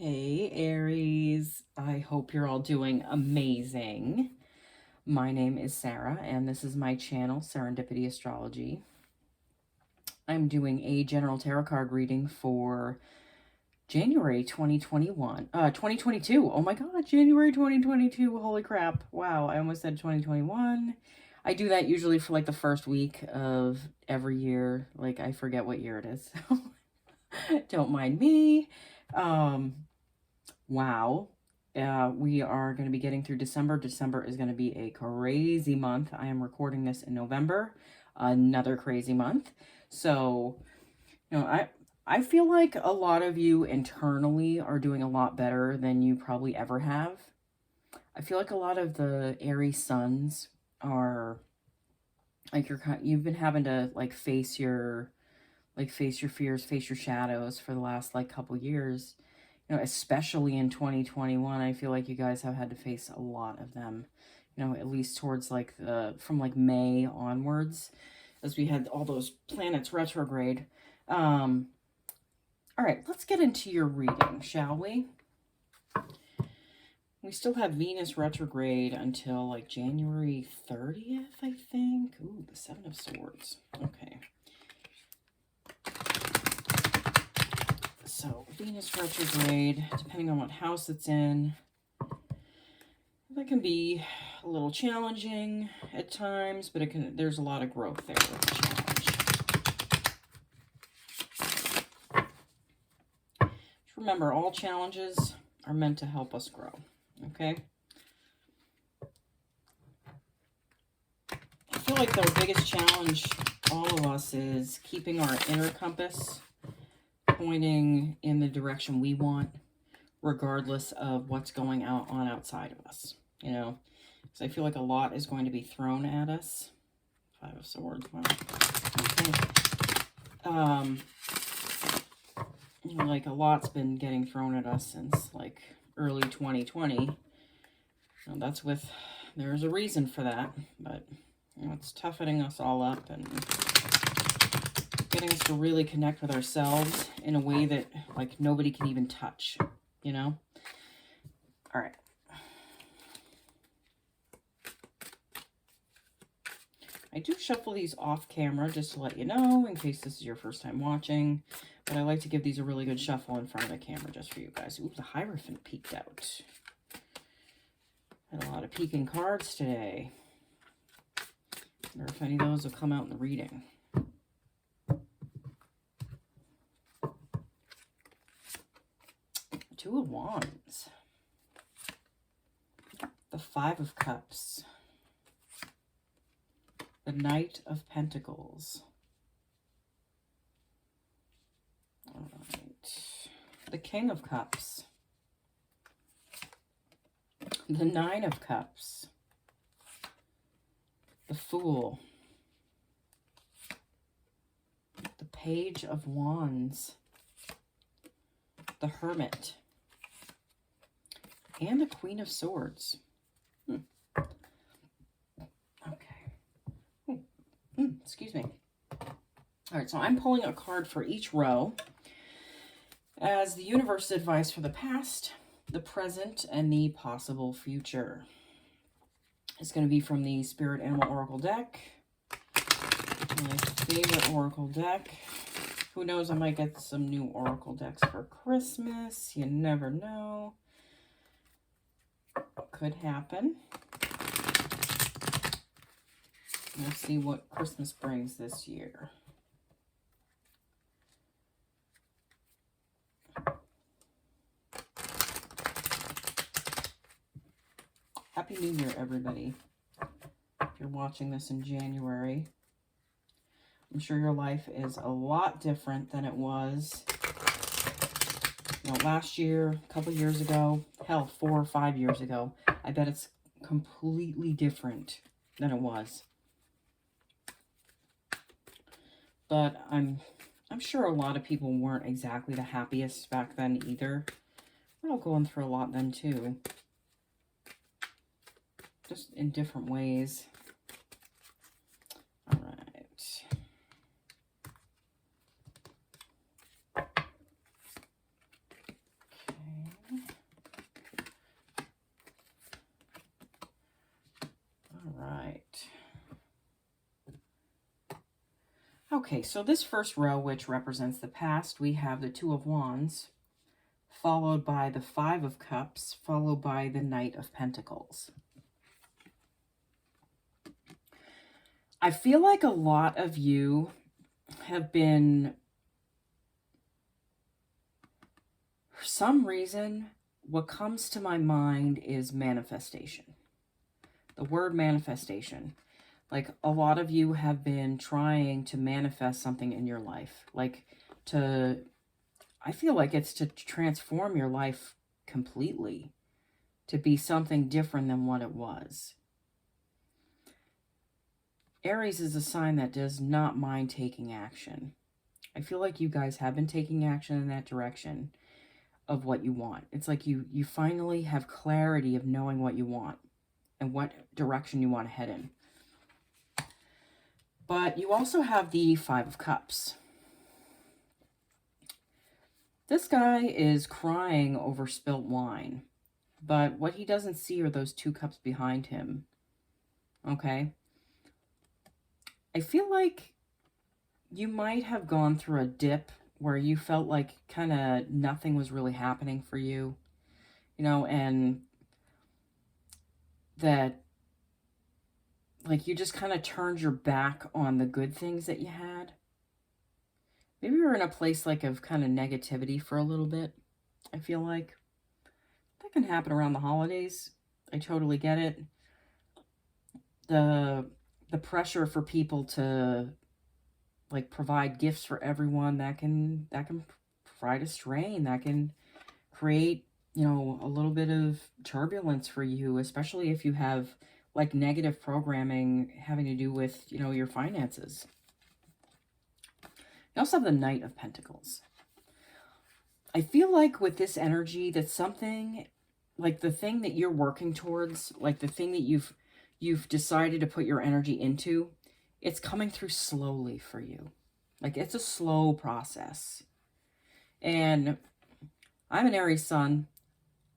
Hey Aries, I hope you're all doing amazing. My name is Sarah and this is my channel, Serendipity Astrology. I'm doing a general tarot card reading for January 2022. Oh my God, January 2022. Holy crap. Wow, I almost said 2021. I do that usually for like the first week of every year. Like I forget what year it is. Don't mind me. Wow. We are going to be getting through December. December is going to be a crazy month. I am recording this in November, another crazy month. So, I feel like a lot of you internally are doing a lot better than you probably ever have. I feel like a lot of the Aries suns are like you've been having to face your fears, face your shadows for the last couple years. Especially in 2021, I feel like you guys have had to face a lot of them, at least towards from May onwards, as we had all those planets retrograde. All right, let's get into your reading, shall we? We still have Venus retrograde until January 30th, I think. Ooh, the Seven of Swords. Okay. So, Venus retrograde, depending on what house it's in, that can be a little challenging at times, but there's a lot of growth there with the challenge. Just remember, all challenges are meant to help us grow, okay? I feel like the biggest challenge, all of us, is keeping our inner compass pointing in the direction we want, regardless of what's going on outside of us, because I feel like a lot is going to be thrown at us. Five of Swords. Wow. Okay. A lot's been getting thrown at us since early 2020. There's a reason for that, but it's toughening us all up and getting us to really connect with ourselves in a way that nobody can even touch, All right. I do shuffle these off camera just to let you know, in case this is your first time watching, but I like to give these a really good shuffle in front of the camera just for you guys. Ooh, the Hierophant peeked out. Had a lot of peeking cards today. Wonder if any of those will come out in the reading. Two of Wands. The Five of Cups. The Knight of Pentacles. All right. The King of Cups. The Nine of Cups. The Fool. The Page of Wands. The Hermit. And the Queen of Swords. Okay. Excuse me. All right, so I'm pulling a card for each row as the universe advice for the past, the present, and the possible future. It's going to be from the Spirit Animal Oracle deck. My favorite Oracle deck. Who knows, I might get some new Oracle decks for Christmas. You never know. Could happen. Let's see what Christmas brings this year. Happy New Year, everybody. If you're watching this in January, I'm sure your life is a lot different than it was last year, a couple years ago, hell, 4 or 5 years ago. I bet it's completely different than it was. But I'm sure a lot of people weren't exactly the happiest back then either. We're all going through a lot then too. Just in different ways. All right. Okay. Okay, so this first row, which represents the past, we have the Two of Wands, followed by the Five of Cups, followed by the Knight of Pentacles. I feel like a lot of you have been, for some reason, what comes to my mind is manifestation. The word manifestation. Like, a lot of you have been trying to manifest something in your life. Like, I feel like it's to transform your life completely. To be something different than what it was. Aries is a sign that does not mind taking action. I feel like you guys have been taking action in that direction of what you want. It's like you finally have clarity of knowing what you want and what direction you want to head in. But you also have the Five of Cups. This guy is crying over spilt wine, but what he doesn't see are those two cups behind him. Okay? I feel like you might have gone through a dip where you felt like kind of nothing was really happening for you, you know, and that like you just kind of turned your back on the good things that you had. Maybe you're in a place like of kind of negativity for a little bit. I feel like that can happen around the holidays. I totally get it. The pressure for people to like provide gifts for everyone, that can provide a strain, that can create, you know, a little bit of turbulence for you, especially if you have like negative programming having to do with, you know, your finances. You also have the Knight of Pentacles. I feel like with this energy that something like the thing that you're working towards, like the thing that you've decided to put your energy into, it's coming through slowly for you. Like it's a slow process. And I'm an Aries sun.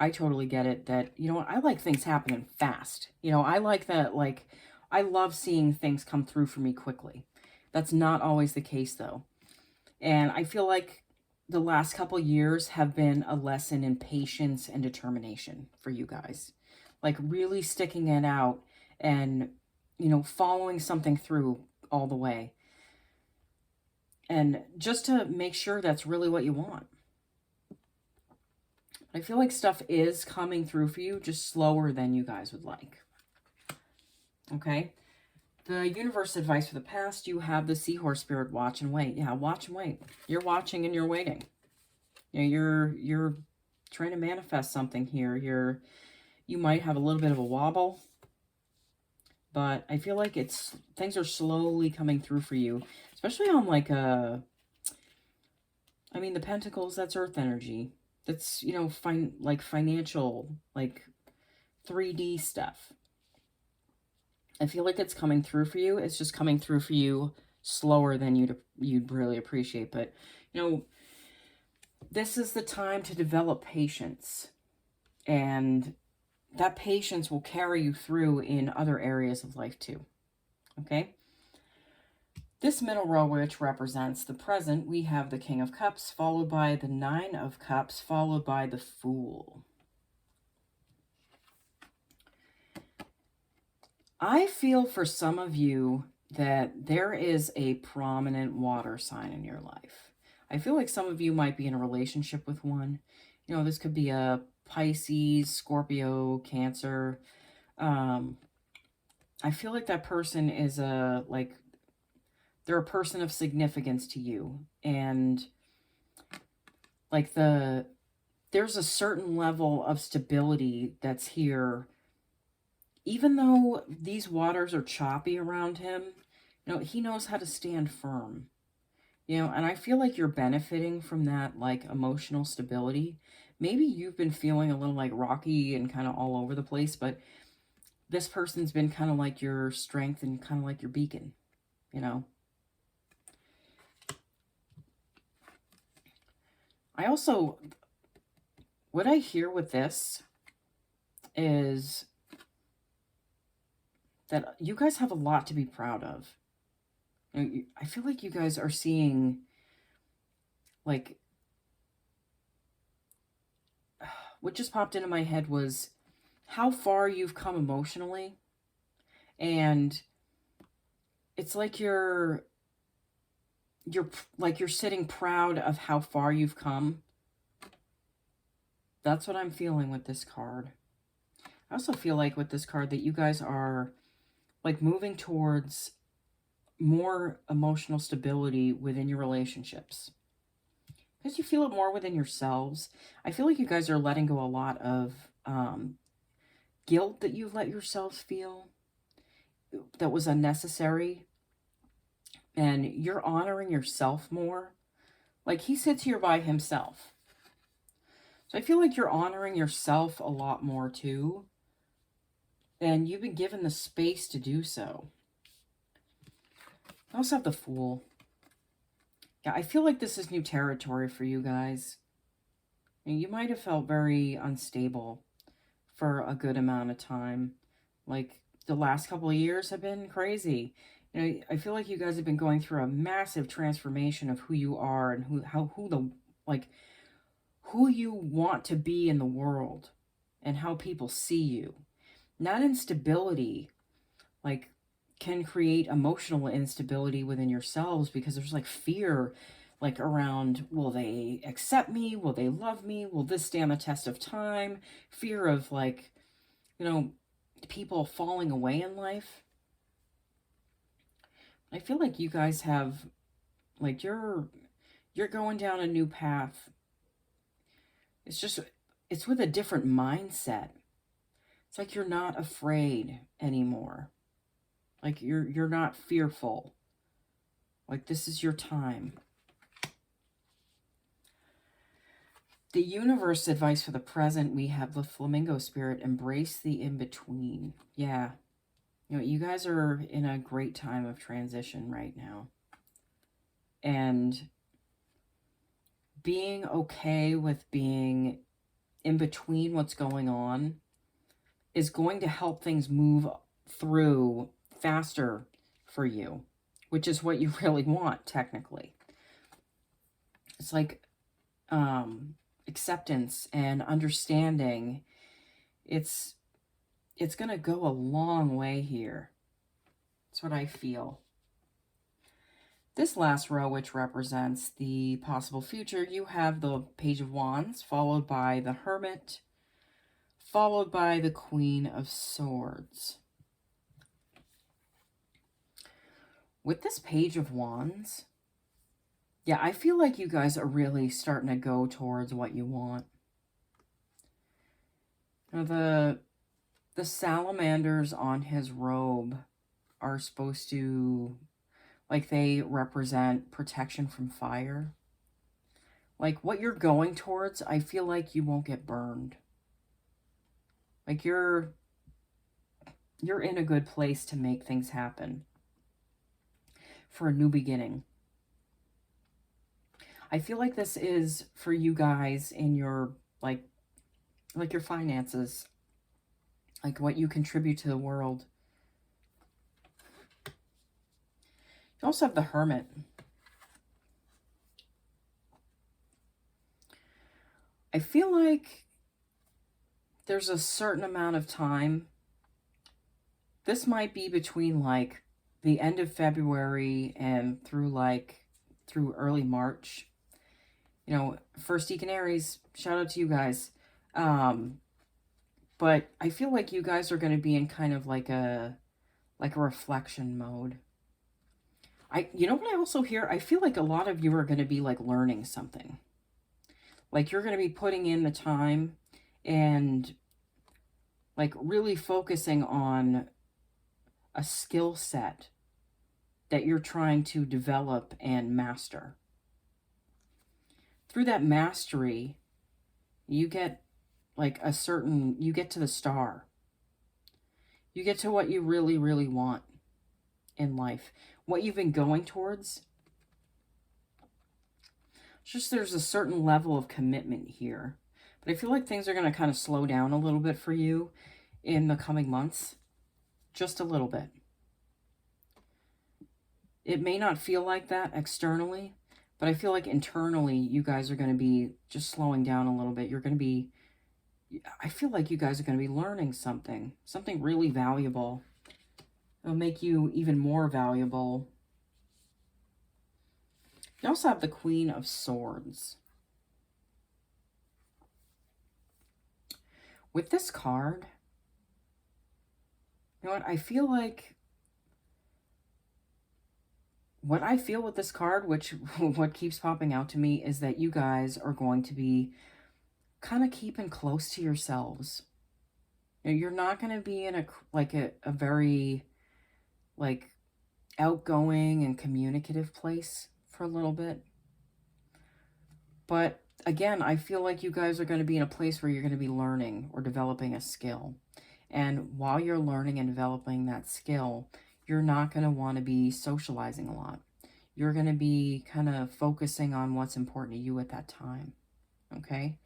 I totally get it that, you know, I like things happening fast. You know, I like that, like, I love seeing things come through for me quickly. That's not always the case, though. And I feel like the last couple years have been a lesson in patience and determination for you guys. Like, really sticking it out and, you know, following something through all the way. And just to make sure that's really what you want. I feel like stuff is coming through for you, just slower than you guys would like. Okay? The universe advice for the past, you have the Seahorse Spirit, watch and wait. Yeah, watch and wait. You're watching and you're waiting. You know, you're trying to manifest something here. You might have a little bit of a wobble, but I feel like things are slowly coming through for you, especially on like I mean, the Pentacles, that's earth energy. That's, you know, financial, like 3D stuff. I feel like it's coming through for you. It's just coming through for you slower than you'd really appreciate. But, you know, this is the time to develop patience. And that patience will carry you through in other areas of life too. Okay? This middle row, which represents the present, we have the King of Cups, followed by the Nine of Cups, followed by the Fool. I feel for some of you that there is a prominent water sign in your life. I feel like some of you might be in a relationship with one. You know, this could be a Pisces, Scorpio, Cancer. I feel like that person is they're a person of significance to you. And like there's a certain level of stability that's here. Even though these waters are choppy around him, you know, he knows how to stand firm. You know, and I feel like you're benefiting from that, like, emotional stability. Maybe you've been feeling a little, like, rocky and kind of all over the place, but this person's been kind of like your strength and kind of like your beacon, you know. I also, what I hear with this is that you guys have a lot to be proud of. I feel like you guys are seeing, like, what just popped into my head was how far you've come emotionally. And it's like you're sitting proud of how far you've come. That's what I'm feeling with this card. I also feel like with this card that you guys are like moving towards more emotional stability within your relationships. Because you feel it more within yourselves. I feel like you guys are letting go a lot of guilt that you've let yourselves feel that was unnecessary. And you're honoring yourself more. Like, he sits here by himself. So I feel like you're honoring yourself a lot more too. And you've been given the space to do so. I also have the Fool. Yeah, I feel like this is new territory for you guys. You might have felt very unstable for a good amount of time. Like, the last couple of years have been crazy. I feel like you guys have been going through a massive transformation of who you are and who you want to be in the world and how people see you. Not instability, like, can create emotional instability within yourselves because there's like fear, like, around, will they accept me? Will they love me? Will this stand the test of time? Fear of, like, people falling away in life. I feel like you guys have, like, you're going down a new path. It's with a different mindset. It's like you're not afraid anymore. Like, you're not fearful. Like, this is your time. The universe advice for the present, we have the Flamingo Spirit, embrace the in-between. Yeah. You guys are in a great time of transition right now. And being okay with being in between what's going on is going to help things move through faster for you, which is what you really want, technically. It's like acceptance and understanding. It's going to go a long way here. That's what I feel. This last row, which represents the possible future, you have the Page of Wands, followed by the Hermit, followed by the Queen of Swords. With this Page of Wands, yeah, I feel like you guys are really starting to go towards what you want. Now, the salamanders on his robe are supposed to, like, they represent protection from fire. Like, what you're going towards, I feel like you won't get burned. Like, you're in a good place to make things happen for a new beginning. I feel like this is for you guys in your, like your finances, like what you contribute to the world. You also have the Hermit. I feel like there's a certain amount of time. This might be between, like, the end of February and through early March. First Year Aries, shout out to you guys. But I feel like you guys are going to be in kind of like a reflection mode. You know what I also hear? I feel like a lot of you are going to be, like, learning something. Like, you're going to be putting in the time and, like, really focusing on a skill set that you're trying to develop and master. Through that mastery, you get, like, you get to the star. You get to what you really, really want in life. What you've been going towards. It's just there's a certain level of commitment here. But I feel like things are going to kind of slow down a little bit for you in the coming months. Just a little bit. It may not feel like that externally, but I feel like internally you guys are going to be just slowing down a little bit. You're going to be, I feel like you guys are going to be learning something really valuable. It'll make you even more valuable. You also have the Queen of Swords. With this card, you know what? I feel like what I feel with this card, which what keeps popping out to me, is that you guys are going to be kind of keeping close to yourselves. You know, you're not going to be in a very like outgoing and communicative place for a little bit. But again, I feel like you guys are going to be in a place where you're going to be learning or developing a skill. And while you're learning and developing that skill, you're not going to want to be socializing a lot. You're going to be kind of focusing on what's important to you at that time. Okay?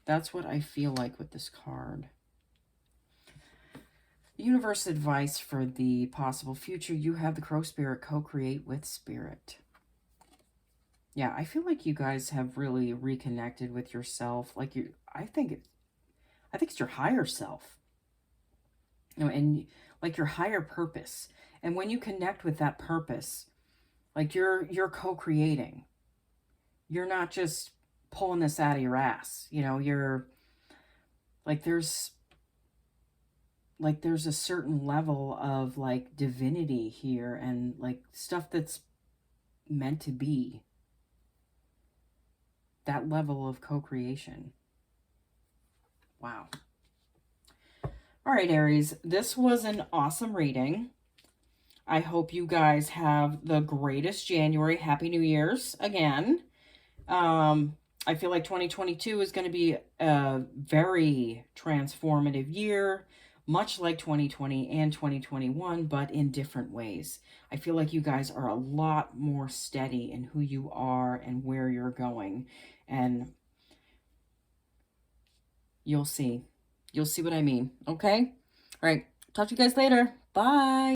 That's what I feel like with this card. Universe advice for the possible future. You have the Crow Spirit, co-create with Spirit. Yeah, I feel like you guys have really reconnected with yourself. Like I think it's your higher self. You know, and like your higher purpose. And when you connect with that purpose, like you're co-creating. You're not just pulling this out of your ass. You know, you're like there's a certain level of like divinity here and like stuff that's meant to be. That level of co-creation. Wow. All right, Aries, this was an awesome reading. I hope you guys have the greatest January. Happy New Year's again. I feel like 2022 is going to be a very transformative year, much like 2020 and 2021, but in different ways. I feel like you guys are a lot more steady in who you are and where you're going. And you'll see. You'll see what I mean. Okay? All right. Talk to you guys later. Bye.